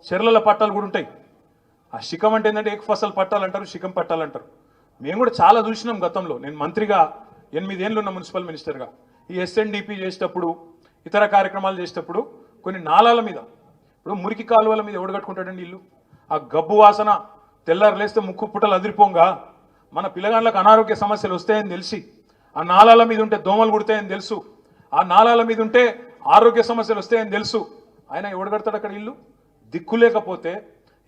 చెర్లల పట్టాలు కూడా ఉంటాయి. ఆ శిఖం అంటే ఏంటంటే ఏక ఫసల్ పట్టాలు అంటారు, శిఖం పట్టాలు అంటారు. మేము కూడా చాలా చూసినాం గతంలో. నేను మంత్రిగా 8 ఏళ్ళు ఉన్న మున్సిపల్ మినిస్టర్గా ఈ ఎస్ఎన్డిపి చేసేటప్పుడు, ఇతర కార్యక్రమాలు చేసేటప్పుడు కొన్ని నాలాల మీద, ఇప్పుడు మురికి కాలువల మీద ఎవడు కట్టుకుంటాడండి ఇల్లు? ఆ గబ్బు వాసన తెల్లారు లేస్తే ముక్కు పుట్టలు అదిరిపోంగా మన పిల్లగాళ్ళకు అనారోగ్య సమస్యలు వస్తాయని తెలిసి, ఆ నాలాల మీద ఉంటే దోమలు కుడతాయని తెలుసు, ఆ నాలాల మీద ఉంటే ఆరోగ్య సమస్యలు వస్తాయని తెలుసు. ఆయన ఎవడు కడతాడు అక్కడ ఇల్లు? దిక్కు లేకపోతే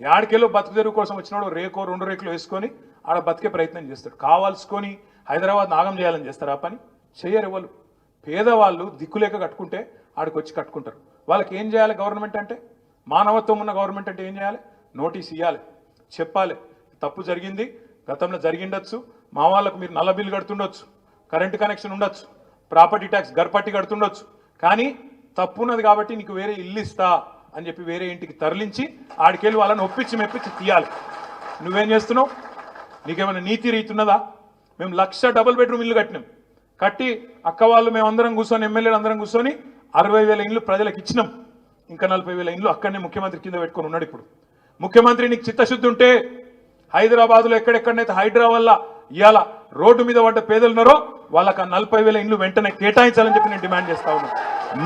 యాడికెళ్ళో బతుకు తెరువు కోసం వచ్చినాడు రేకో 2 రేకులు వేసుకొని ఆడ బతికే ప్రయత్నం చేస్తాడు. కావాల్సుకొని హైదరాబాద్ నాగం చేయాలని చేస్తారు. ఆ పని చేయరు ఎవరు. పేదవాళ్ళు దిక్కులేక కట్టుకుంటే ఆడికి వచ్చి కట్టుకుంటారు. వాళ్ళకి ఏం చేయాలి గవర్నమెంట్ అంటే? మానవత్వం ఉన్న గవర్నమెంట్ అంటే ఏం చేయాలి? నోటీస్ ఇవ్వాలి, చెప్పాలి. తప్పు జరిగింది, గతంలో జరిగిండొచ్చు, మా వాళ్ళకు మీరు నల్ల బిల్లు కడుతుండొచ్చు, కరెంటు కనెక్షన్ ఉండొచ్చు, ప్రాపర్టీ ట్యాక్స్ గర్పట్టి కడుతుండొచ్చు, కానీ తప్పు ఉన్నది కాబట్టి నీకు వేరే ఇల్లు ఇస్తా అని చెప్పి వేరే ఇంటికి తరలించి ఆడికెళ్ళి వాళ్ళని ఒప్పించి మెప్పించి తీయాలి. నువ్వేం చేస్తున్నావు? నీకేమైనా నీతి రీతి ఉన్నదా? మేము 1,00,000 డబుల్ బెడ్రూమ్ ఇల్లు కట్టినాం. కట్టి అక్క వాళ్ళు మేమందరం కూర్చొని, ఎమ్మెల్యేలు అందరం కూర్చొని 60,000 ఇండ్లు ప్రజలకు ఇచ్చినాం. ఇంకా 40,000 ఇండ్లు అక్కడనే ముఖ్యమంత్రి కింద పెట్టుకొని ఉన్నాడు. ఇప్పుడు ముఖ్యమంత్రి నీకు చిత్తశుద్ధి ఉంటే హైదరాబాద్లో ఎక్కడెక్కడనైతే హైడ్రా వల్ల ఇవాళ రోడ్డు మీద పడ్డ పేదలు ఉన్నారో వాళ్ళకి 40,000 ఇండ్లు వెంటనే కేటాయించాలని చెప్పి నేను డిమాండ్ చేస్తా ఉన్నాను.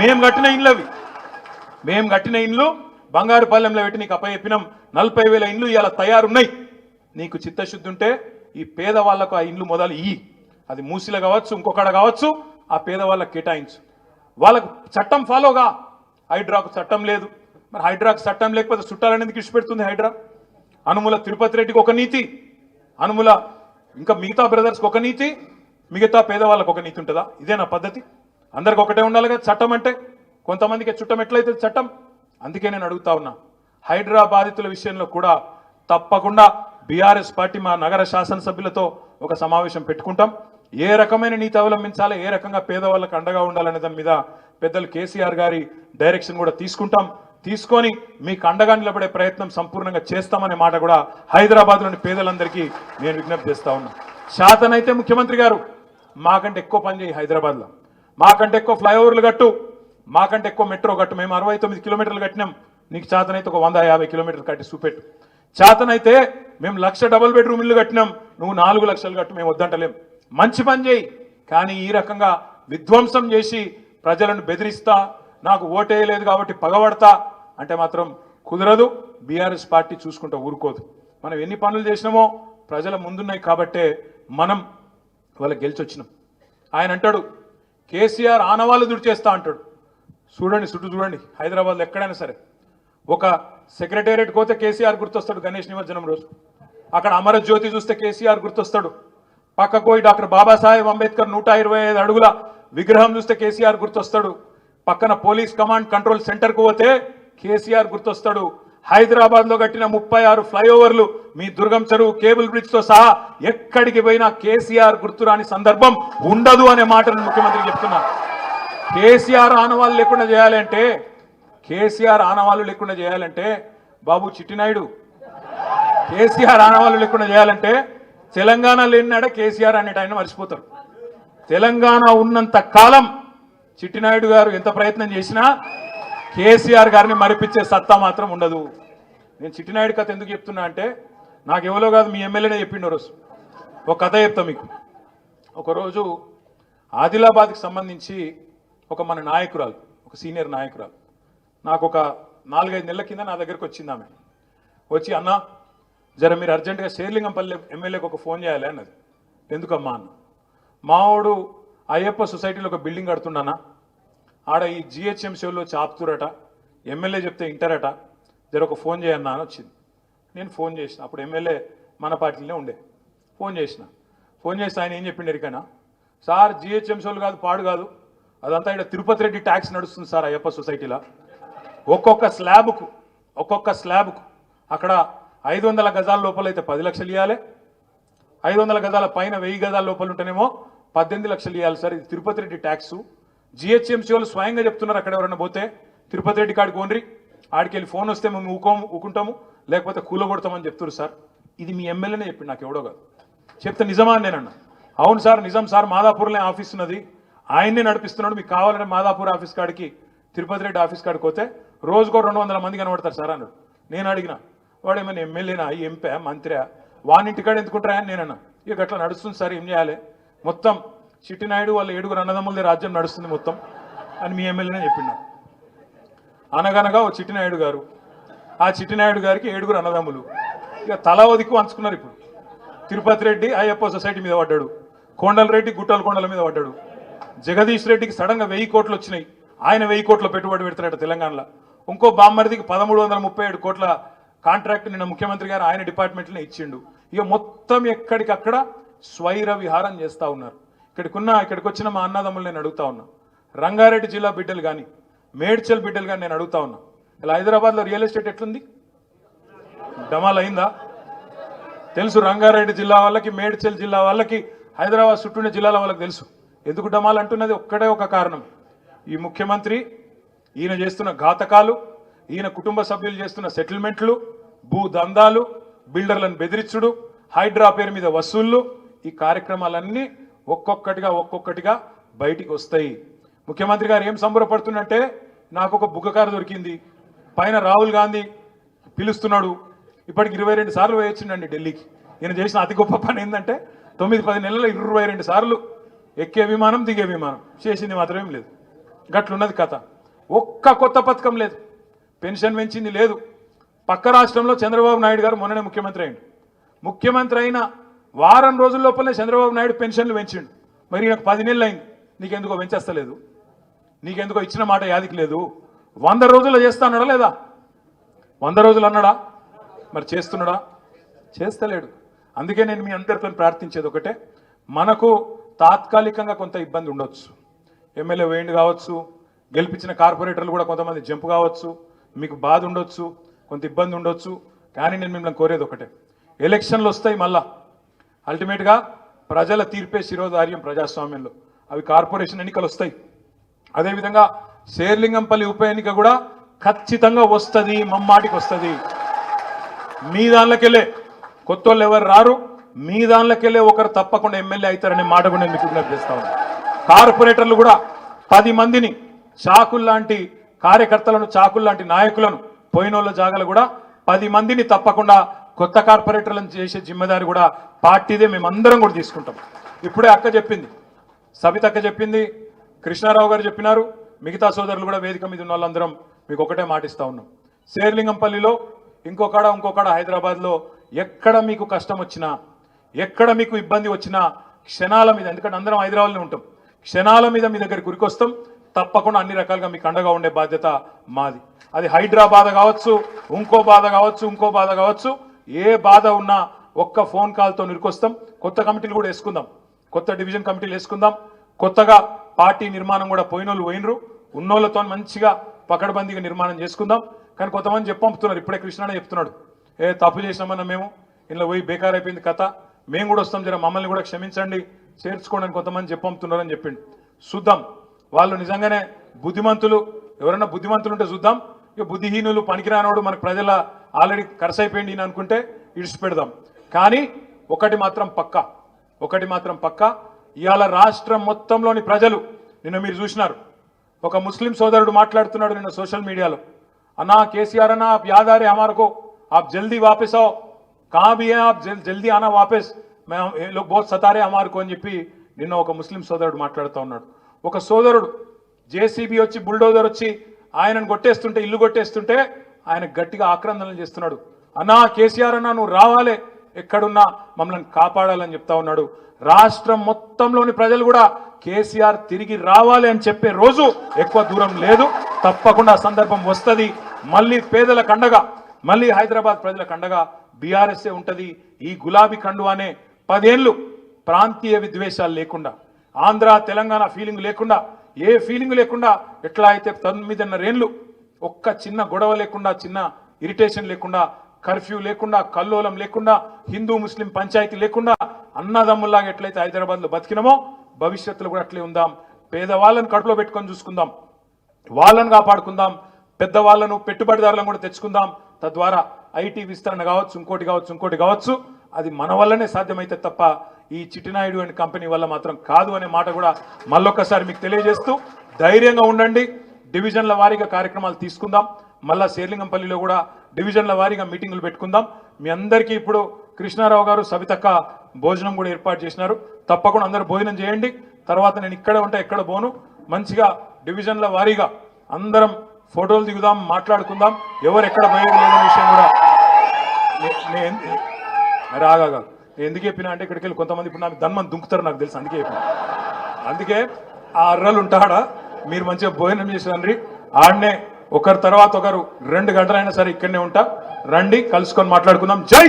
మేము కట్టిన ఇండ్లు అవి, మేము కట్టిన ఇండ్లు బంగారుపాలెంలో పెట్టి నీకు అప్పచెప్పినాం. 40,000 ఇండ్లు ఇవాళ తయారున్నాయి. నీకు చిత్తశుద్ధి ఉంటే ఈ పేదవాళ్లకు ఆ ఇండ్లు మొదలు ఇయ్యి. అది మూసిలో కావచ్చు, ఇంకొకడ కావచ్చు, ఆ పేదవాళ్ళకి కేటాయించు. వాళ్ళకు చట్టం ఫాలోగా. హైడ్రాకు చట్టం లేదు. మరి హైడ్రాకు చట్టం లేకపోతే చుట్టాలనేది ఇచ్చిపెడుతుంది హైడ్రా? అనుముల తిరుపతి రెడ్డికి ఒక నీతి, అనుముల ఇంకా మిగతా బ్రదర్స్కి ఒక నీతి, మిగతా పేదవాళ్ళకు ఒక నీతి ఉంటుందా? ఇదేనా పద్ధతి? అందరికి ఒకటే ఉండాలి కదా చట్టం అంటే. కొంతమందికి చుట్టం ఎట్లయితే చట్టం. అందుకే నేను అడుగుతా ఉన్నా, హైడ్రా బాధితుల విషయంలో కూడా తప్పకుండా బీఆర్ఎస్ పార్టీ మా నగర శాసనసభ్యులతో ఒక సమావేశం పెట్టుకుంటాం. ఏ రకమైన నీతి అవలంబించాలి, ఏ రకంగా పేదవాళ్ళకు అండగా ఉండాలనే దాని మీద పెద్దలు కేసీఆర్ గారి డైరెక్షన్ కూడా తీసుకుంటాం. తీసుకొని మీకు అండగా నిలబడే ప్రయత్నం సంపూర్ణంగా చేస్తామనే మాట కూడా హైదరాబాద్లోని పేదలందరికీ నేను విజ్ఞప్తి చేస్తా ఉన్నా. శాతనైతే ముఖ్యమంత్రి గారు మాకంటే ఎక్కువ పని చేయి, హైదరాబాద్లో మాకంటే ఎక్కువ ఫ్లైఓవర్లు కట్టు, మాకంటే ఎక్కువ మెట్రో కట్టు. మేము 69 కిలోమీటర్లు కట్టినాం, నీకు చేతనైతే ఒక 150 కిలోమీటర్లు కట్టి చూపెట్టు. చేతనైతే మేము 1,00,000 డబుల్ బెడ్రూమ్ ఇల్లు కట్టినాం, నువ్వు 4 లక్షలు కట్టు, మేము వద్దంటలేం. మంచి పని చేయి. కానీ ఈ రకంగా విధ్వంసం చేసి ప్రజలను బెదిరిస్తా, నాకు ఓటేయలేదు కాబట్టి పగబడతా అంటే మాత్రం కుదరదు. బీఆర్ఎస్ పార్టీ చూసుకుంటూ ఊరుకోదు. మనం ఎన్ని పనులు చేసినామో ప్రజల ముందున్నాయి కాబట్టే మనం వాళ్ళకి గెలిచొచ్చినాం. ఆయన అంటాడు కేసీఆర్ ఆనవాళ్ళు దుడిచేస్తా అంటాడు. చూడండి, చుట్టూ చూడండి, హైదరాబాద్లో ఎక్కడైనా సరే ఒక సెక్రటేరియట్ పోతే కేసీఆర్ గుర్తొస్తాడు గణేష్ నిమజ్జనం రోజు. అక్కడ అమరజ్యోతి చూస్తే కేసీఆర్ గుర్తొస్తాడు. పక్కకు పోయి డాక్టర్ బాబాసాహెబ్ అంబేద్కర్ 125 అడుగుల విగ్రహం చూస్తే కేసీఆర్ గుర్తొస్తాడు. పక్కన పోలీస్ కమాండ్ కంట్రోల్ సెంటర్కు పోతే కేసీఆర్ గుర్తొస్తాడు. హైదరాబాద్లో కట్టిన 36 ఫ్లైఓవర్లు, మీ దుర్గం చెరువు కేబుల్ బ్రిడ్జ్తో సహా ఎక్కడికి పోయినా కేసీఆర్ గుర్తురాని సందర్భం ఉండదు అనే మాటను ముఖ్యమంత్రి చెప్తున్నా. కేసీఆర్ ఆనవాళ్ళు లేకుండా చేయాలంటే, కేసీఆర్ ఆనవాళ్ళు లేకుండా చేయాలంటే బాబు చిట్టినాయుడు, కేసీఆర్ ఆనవాళ్ళు లేకుండా చేయాలంటే తెలంగాణ లేనినాడే కేసీఆర్ అనేట ఆయన మర్చిపోతారు. తెలంగాణ ఉన్నంత కాలం చిట్టినాయుడు గారు ఎంత ప్రయత్నం చేసినా కేసీఆర్ గారిని మరిపించే సత్తా మాత్రం ఉండదు. నేను చిట్టినాయుడు కథ ఎందుకు చెప్తున్నా అంటే, నాకు ఎవరో కాదు మీ ఎమ్మెల్యేనే చెప్పిండు రోజు. ఒక కథ చెప్తా మీకు. ఒకరోజు ఆదిలాబాద్కి సంబంధించి ఒక మన నాయకురాలు, ఒక సీనియర్ నాయకురాలు నాకు ఒక 4-5 నెలల కింద నా దగ్గరికి వచ్చింది. ఆమె వచ్చి, అన్న జర మీరు అర్జెంటుగా శేర్లింగంపల్లి ఎమ్మెల్యేకి ఒక ఫోన్ చేయాలి అన్నది. ఎందుకమ్మా అన్న, మావాడు అయ్యప్ప సొసైటీలో ఒక బిల్డింగ్ కడుతున్నానా, ఆడ ఈ జిహెచ్ఎంసీలో చాపుతురట, ఎమ్మెల్యే చెప్తే ఇంటారట, జర ఒక ఫోన్ చేయన్నా అని వచ్చింది. నేను ఫోన్ చేసిన, అప్పుడు ఎమ్మెల్యే మన పార్టీలోనే ఉండే. ఫోన్ చేస్తే ఆయన ఏం చెప్పిండు ఎరికైనా, సార్ జిహెచ్ఎంసీలు కాదు, పాడు కాదు, అదంతా ఇక్కడ తిరుపతి రెడ్డి ట్యాక్స్ నడుస్తుంది సార్ అయ్యప్ప సొసైటీలో. ఒక్కొక్క స్లాబ్కు అక్కడ 500 గజాల లోపల అయితే 10 లక్షలు ఇవ్వాలి, 500 గజాల పైన 1000 గజాల లోపల ఉంటేనేమో 18 లక్షలు ఇవ్వాలి సార్. ఇది తిరుపతి రెడ్డి ట్యాక్స్. జిహెచ్ఎంసీ వాళ్ళు స్వయంగా చెప్తున్నారు, అక్కడ ఎవరైనా పోతే తిరుపతి రెడ్డి కాడికి ఓన్రి, ఆడికి వెళ్ళి ఫోన్ వస్తే మేము ఊకుంటాము, లేకపోతే కూలగొడతామని చెప్తున్నారు సార్. ఇది మీ ఎమ్మెల్యేనే చెప్పింది, నాకు ఎవడో కాదు. చెప్తే నిజమా అని నేనన్నా. అవును సార్ నిజం సార్, మాదాపూర్లో ఆఫీస్ ఉన్నది, ఆయన్నే నడిపిస్తున్నాడు, మీకు కావాలంటే మాదాపూర్ ఆఫీస్ కాడికి తిరుపతి రెడ్డి ఆఫీస్ కాడికి పోతే రోజుకో 200 మంది కనబడతారు సార్ అన్నాడు. నేను అడిగిన వాడేమైనా ఎమ్మెల్యేనా ఎంపీ మంత్రి వాని ఇంటికాడ ఎందుకుంటారా అని నేనన్నా. ఇక అట్లా నడుస్తుంది సార్, ఏం చేయాలి, మొత్తం చిట్టినాయుడు వాళ్ళ 7 అన్నదమ్ములదే రాజ్యం నడుస్తుంది మొత్తం అని మీ ఎమ్మెల్యేనే చెప్పిండు. అనగనగా ఓ చిట్టినాయుడు గారు, ఆ చిట్టినాయుడు గారికి 7 అన్నదమ్ములు, ఇక తలా దిక్కు అంచుకున్నారు. ఇప్పుడు తిరుపతి రెడ్డి అయ్యప్ప సొసైటీ మీద పడ్డాడు, కొండల రెడ్డి గుట్టల కొండల మీద పడ్డాడు, జగదీష్ రెడ్డికి సడన్గా 1000 కోట్లు వచ్చినాయి, ఆయన 1000 కోట్ల పెట్టుబడి పెడతాడట తెలంగాణలో. ఇంకో బామ్మరిదికి 1337 కోట్ల కాంట్రాక్ట్ నిన్న ముఖ్యమంత్రి గారు ఆయన డిపార్ట్మెంట్లోనే ఇచ్చిండు. ఇక మొత్తం ఎక్కడికక్కడ స్వైర విహారం చేస్తూ ఉన్నారు. ఇక్కడికి వచ్చిన మా అన్నదమ్ములు నేను అడుగుతా ఉన్నా, రంగారెడ్డి జిల్లా బిడ్డలు కానీ మేడ్చల్ బిడ్డలు కానీ నేను అడుగుతా ఉన్నా, ఇలా హైదరాబాద్లో రియల్ ఎస్టేట్ ఎట్లుంది, డమాల్ అయిందా? తెలుసు రంగారెడ్డి జిల్లా వాళ్ళకి, మేడ్చల్ జిల్లా వాళ్ళకి, హైదరాబాద్ చుట్టూనే జిల్లాల వాళ్ళకి తెలుసు. ఎందుకు డమాల్ అంటున్నది ఒక్కడే ఒక కారణం, ఈ ముఖ్యమంత్రి ఈయన చేస్తున్న ఘాతకాలు, ఈయన కుటుంబ సభ్యులు చేస్తున్న సెటిల్మెంట్లు, భూ దందాలు, బిల్డర్లను బెదిరించుడు, హైడ్రా పేరు మీద వసూళ్లు, ఈ కార్యక్రమాలన్నీ ఒక్కొక్కటిగా బయటికి వస్తాయి. ముఖ్యమంత్రి గారు ఏం సంబరపడుతున్నట్టే, నాకు ఒక బుగ్గకారు దొరికింది, పైన రాహుల్ గాంధీ పిలుస్తున్నాడు, ఇప్పటికి 22 సార్లు వేయొచ్చిండండి ఢిల్లీకి. ఈయన చేసిన అతి గొప్ప పని ఏంటంటే 9-10 నెలల్లో 22 సార్లు ఎక్కే విమానం దిగే విమానం, చేసింది మాత్రం ఏం లేదు. గట్లున్నది కథ. ఒక్క కొత్త పథకం లేదు, పెన్షన్ పెంచింది లేదు. పక్క రాష్ట్రంలో చంద్రబాబు నాయుడు గారు మొన్ననే ముఖ్యమంత్రి అయ్యిండు. ముఖ్యమంత్రి అయిన వారం రోజుల లోపలనే చంద్రబాబు నాయుడు పెన్షన్లు పెంచిండు. మరి నాకు 10 నెలలు అయింది, నీకెందుకో పెంచేస్తలేదు, నీకెందుకో ఇచ్చిన మాట యాదికి లేదు. 100 రోజుల్లో చేస్తా అన్నాడా లేదా? 100 రోజులు అన్నాడా? మరి చేస్తున్నాడా? చేస్తలేడు. అందుకే నేను మీ అందరితో ప్రార్థించేది ఒకటే, మనకు తాత్కాలికంగా కొంత ఇబ్బంది ఉండొచ్చు, ఎమ్మెల్యే వేయండి కావచ్చు, గెలిపించిన కార్పొరేటర్లు కూడా కొంతమంది జంపు కావచ్చు, మీకు బాధ ఉండొచ్చు, కొంత ఇబ్బంది ఉండొచ్చు. కానీ నేను మిమ్మల్ని కోరేది ఒకటే, ఎలక్షన్లు వస్తాయి, మళ్ళా అల్టిమేట్గా ప్రజల తీర్పే శిరోధార్యం ప్రజాస్వామ్యంలో. అవి కార్పొరేషన్ ఎన్నికలు వస్తాయి, అదేవిధంగా శేర్లింగంపల్లి ఉప ఎన్నిక కూడా ఖచ్చితంగా వస్తుంది, మమ్మాటికి వస్తుంది. మీ దానిలోకెళ్ళే కొత్త వాళ్ళు ఎవరు రారు, మీ దానిలోకెళ్ళే ఒకరు తప్పకుండా ఎమ్మెల్యే అవుతారనే మాట కూడా నేను మీకు విజ్ఞప్తి చేస్తా ఉన్నాను. కార్పొరేటర్లు కూడా 10 మందిని చాకుల్లాంటి కార్యకర్తలను, చాకుల్లాంటి నాయకులను, పోయినోళ్ళ జాగాలు కూడా 10 మందిని తప్పకుండా కొత్త కార్పొరేటర్లను చేసే జిమ్మెదారి కూడా పార్టీదే, మేమందరం కూడా తీసుకుంటాం. ఇప్పుడే అక్క చెప్పింది, సబితక్క చెప్పింది, కృష్ణారావు గారు చెప్పినారు, మిగతా సోదరులు కూడా వేదిక మీద ఉన్న వాళ్ళందరం మీకు ఒకటే మాటిస్తా ఉన్నాం. శేర్లింగంపల్లిలో ఇంకొకడ హైదరాబాద్లో ఎక్కడ మీకు కష్టం వచ్చినా, ఎక్కడ మీకు ఇబ్బంది వచ్చినా క్షణాల మీద, ఎందుకంటే అందరం హైదరాబాద్లో ఉంటాం, క్షణాల మీద మీ దగ్గరికి ఉరికొస్తాం. తప్పకుండా అన్ని రకాలుగా మీకు అండగా ఉండే బాధ్యత మాది. అది హైడ్రా బాధ కావచ్చు, ఇంకో బాధ కావచ్చు, ఏ బాధ ఉన్నా ఒక్క ఫోన్ కాల్తో నిరుకొస్తాం. కొత్త కమిటీలు కూడా వేసుకుందాం, కొత్త డివిజన్ కమిటీలు వేసుకుందాం. కొత్తగా పార్టీ నిర్మాణం కూడా పోయినోళ్ళు పోయినరు, ఉన్నోళ్ళతో మంచిగా పకడ్బందీగా నిర్మాణం చేసుకుందాం. కానీ కొంతమంది చెప్పంపుతున్నారు, ఇప్పుడే కృష్ణనే చెప్తున్నాడు, తప్పు చేసినామన్నా మేము ఇలా పోయి బేకార్ అయిపోయింది కథ, మేము కూడా వస్తాం, జర మమ్మల్ని కూడా క్షమించండి, చేర్చుకోండి అని కొంతమంది చెప్పంపుతున్నారని చెప్పిండు. చూద్దాం, వాళ్ళు నిజంగానే బుద్ధిమంతులు, ఎవరైనా బుద్ధిమంతులు ఉంటే చూద్దాం. ఇక బుద్ధిహీనులు, పనికిరానోడు, మనకు ప్రజల ఆల్రెడీ ఖర్చు అయిపోయింది అని అనుకుంటే ఇడిచిపెడదాం. కానీ ఒకటి మాత్రం పక్కా, ఇవాళ రాష్ట్రం మొత్తంలోని ప్రజలు, నిన్న మీరు చూసినారు, ఒక ముస్లిం సోదరుడు మాట్లాడుతున్నాడు నిన్న సోషల్ మీడియాలో, అన్నా కేసీఆర్ అన్నా आप याद आ रहे हमारे को, आप जल्दी वापस आओ, कहाँ भी हैं आप, जल्दी आना वापस, मैं ये लोग बहुत सता रहे हमारे को అని చెప్పి నిన్న ఒక ముస్లిం సోదరుడు మాట్లాడుతూ ఉన్నాడు. ఒక సోదరుడు జేసీబీ వచ్చి, బుల్డోజర్ వచ్చి ఆయనను కొట్టేస్తుంటే, ఇల్లు కొట్టేస్తుంటే ఆయన గట్టిగా ఆక్రందనలు చేస్తున్నాడు. అన్నా కేసీఆర్ అన్నా నువ్వు రావాలే, ఎక్కడున్నా మమ్మల్ని కాపాడాలని చెప్తా ఉన్నాడు. రాష్ట్రం మొత్తంలోని ప్రజలు కూడా కేసీఆర్ తిరిగి రావాలి అని చెప్పే రోజు ఎక్కువ దూరం లేదు, తప్పకుండా సందర్భం వస్తుంది. మళ్ళీ పేదల కండగా, మళ్ళీ హైదరాబాద్ ప్రజల కండగా బీఆర్ఎస్ఏ ఉంటుంది. ఈ గులాబీ కండువానే 10 ఏళ్ళు ప్రాంతీయ విద్వేషాలు లేకుండా, ఆంధ్ర తెలంగాణ ఫీలింగ్ లేకుండా, ఏ ఫీలింగ్ లేకుండా, ఎట్లా అయితే 9.5 ఏళ్ళు ఒక్క చిన్న గొడవ లేకుండా, చిన్న ఇరిటేషన్ లేకుండా, కర్ఫ్యూ లేకుండా, కల్లోలం లేకుండా, హిందూ ముస్లిం పంచాయతీ లేకుండా అన్నదమ్ముల్లాగా ఎట్లయితే హైదరాబాద్లో బతికినామో భవిష్యత్తులో కూడా అట్లే ఉందాం. పేదవాళ్ళను కడుపులో పెట్టుకొని చూసుకుందాం, వాళ్ళను కాపాడుకుందాం, పెద్దవాళ్ళను, పెట్టుబడిదారులను కూడా తెచ్చుకుందాం. తద్వారా ఐటీ విస్తరణ కావచ్చు, ఇంకోటి కావచ్చు, అది మన వల్లనే సాధ్యమైతే తప్ప ఈ చిట్టినాయుడు అండ్ కంపెనీ వల్ల మాత్రం కాదు అనే మాట కూడా మళ్ళొక్కసారి మీకు తెలియజేస్తూ, ధైర్యంగా ఉండండి. డివిజన్ల వారీగా కార్యక్రమాలు తీసుకుందాం. మళ్ళా శేర్లింగంపల్లిలో కూడా డివిజన్ల వారీగా మీటింగులు పెట్టుకుందాం. మీ అందరికీ ఇప్పుడు కృష్ణారావు గారు సవితక్క భోజనం కూడా ఏర్పాటు చేసినారు. తప్పకుండా అందరూ భోజనం చేయండి. తర్వాత నేను ఇక్కడే ఉంటా, ఎక్కడ పోను. మంచిగా డివిజన్ల వారీగా అందరం ఫోటోలు దిగుదాం, మాట్లాడుకుందాం. ఎవరు ఎక్కడ పోయేది లేదనే విషయం కూడా రాగా ఎందుకు చెప్పినా అంటే ఇక్కడికి వెళ్ళి కొంతమంది ఇప్పుడు నాకు ధన్మని దుంకుతారు, నాకు తెలుసు. అందుకే చెప్పిన. అందుకే ఆ అర్రలు ఉంటాడా, మీరు మంచిగా భోజనం చేసి రండి. ఆడనే ఒకరి తర్వాత ఒకరు 2 గంటలైనా సరే ఇక్కడనే ఉంటా. రండి, కలుసుకొని మాట్లాడుకుందాం. జై